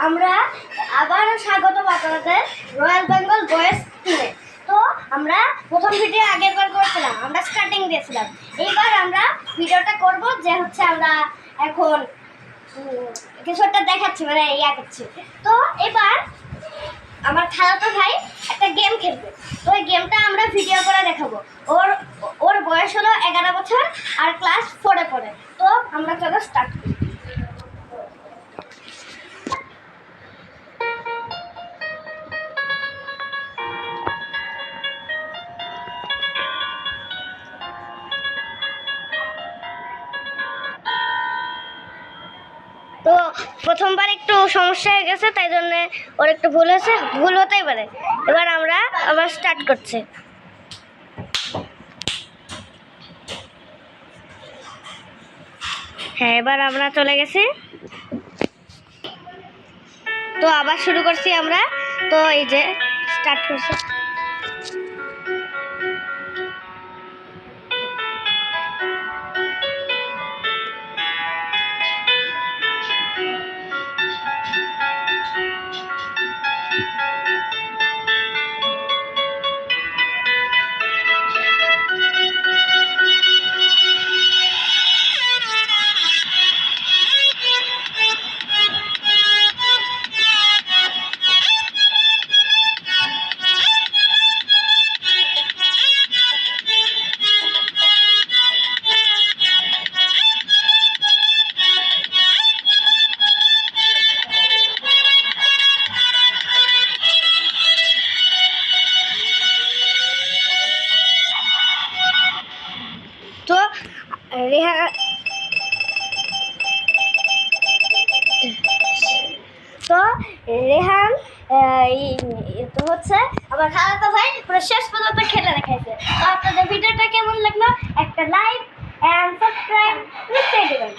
আমরা আবার স্বাগতম আপনাদের রয়্যাল বেঙ্গল বয়েজ টিমে। তো আমরা প্রথম ভিডিও আগেরবার করছিলাম, আমরা স্টার্টিং দিয়েছিলাম। এইবার আমরা ভিডিওটা করব যে হচ্ছে আমরা এখন কিছু একটা দেখাচ্ছি, মানে ইয়া করছি। তো এবার আমার খালাতো ভাই একটা গেম খেলবে, তো ওই গেমটা আমরা ভিডিও করে দেখাবো। ওর ওর বয়স হলো 11 বছর আর ক্লাস 4-এ পড়ে। তো আমরা চলো স্টার্ট করি। তো প্রথমবার একটু সমস্যা হয়ে গেছে, তাই জন্য ওর একটু ভুল হয়েছে, ভুল হতেই পারে। এবার আমরা আবার স্টার্ট করছি। হ্যাঁ, এবার আমরা চলে গেছি। তো আবার শুরু করছি আমরা। তো এই যে স্টার্ট করছি। তো রেহান তো হচ্ছে আমার খালাতো ভাই পুরো শেষ পর্যন্ত খেলে দেখাইছে। তো আপনাদের ভিডিওটা কেমন লাগলো একটা লাইক এন্ড সাবস্ক্রাইব নিশ্চয়ই দেবেন।